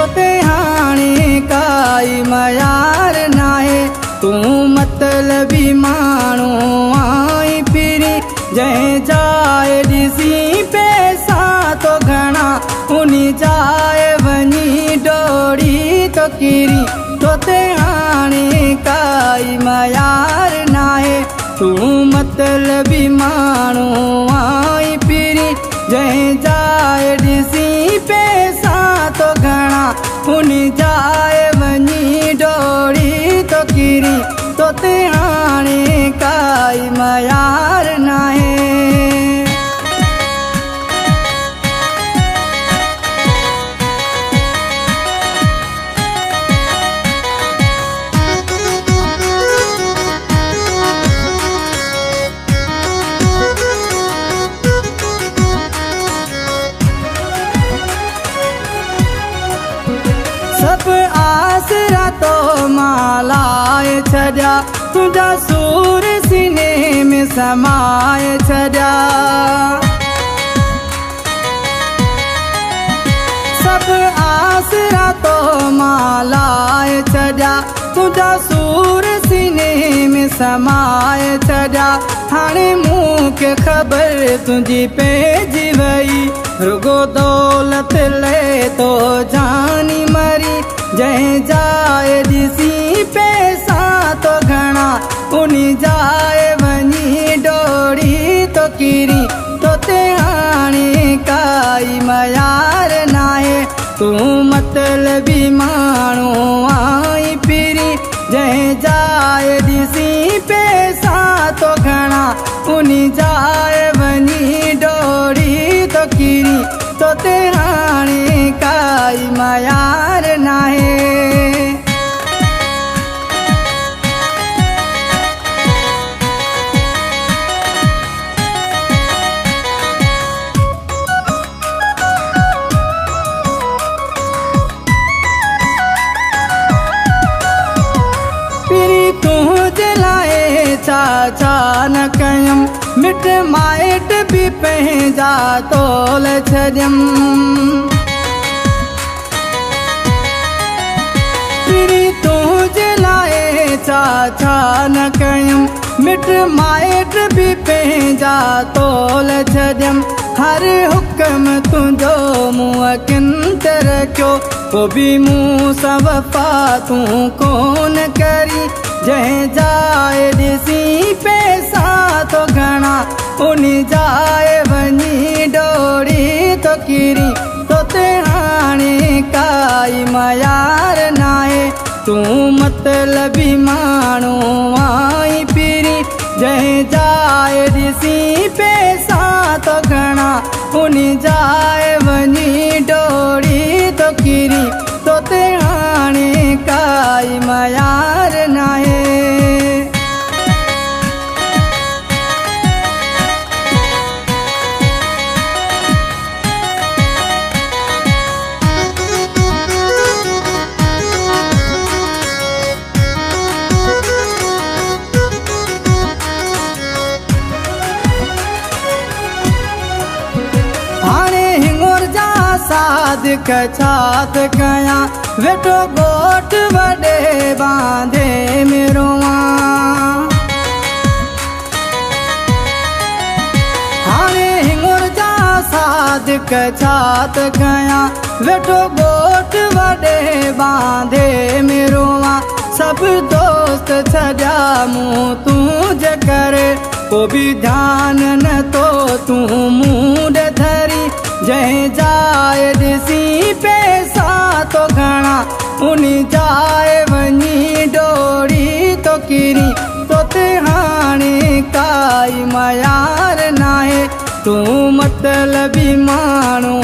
तोते हाणे काई मयार नाहे। तू मतलबी माण्हू आई फिरी जंहिं जाए ॾिसी पैसा तो घणा उन जाए वञी डोड़ी तो किरी। तोते हाणे काई मयार नाहे। तू मतलबी माण्हू आई फिरी जंहिं जाए ॾिसी पैसा तो घणा उन जाए वञी डोड़ी तो किरी। तोते हाणे काई मयार नाहे। सब आसरा तो मालाए छॾिया तुझा सूर सीने में समाए छॾिया। सब आसरा तो मालाए छॾिया तुझा सूर सीने में समाए छॾिया। हाणे मूंखे ख़बर तुंहिंजी पइजी वई रुगो दौलत ले तो जानी मरी। जंहिं जाए ॾिसी पैसा तो घणा उन जाए वञी डोड़ी तो किरी। तोते हाणे काई मयार नाहे। तू मतलबी माण्हू आई फिरी जंहिं जाए ॾिसी पैसा तो घणा उन जाए वञी डोड़ी तो किरी। तोते हाणे काई मयार नाहे। पिरी तुंहिंजे लाइ छा छा न कयम मिट माइट भी पंहिंजा तोल छॾियम। पिरी तुंहिंजे लाइ छा छा न कयम मिट माइट भी पंहिंजा तोल छॾियम। हर हुक्म तुंहिंजो मूं अखियुनि ते रखियो पोइ बि मूं सां वफ़ा तूं कोन करी। जंहिं जाए ॾिसी पैसा तो घणा उन जाए वञी डोड़ी तो किरी। तोते हाणे काई मयार नाहे। तू मतलबी माण्हू आई फिरी जंहिं जाए ॾिसी पैसा तो घणा उन जाए वञी डोड़ी तो किरी। तोते हाणे काई मयार नाहे। सादिक छात कया वेठो गोठ वॾे बांधे मिरोआ। हाणे हिंगुर जा सादिक छात कया वेठो गोठ वॾे बांधे मिरोआ। सब दोस्त छॾिया मूं तुंहिंजे करे को भी ध्यान न तो तूं मूं ॾे धरी। जंहिं जाए ॾिसी पैसा तो घणा उन जाए वञी डोड़ी तो किरी। तोते हाणे काई मयार नाहे। तू मतलबी माण्हू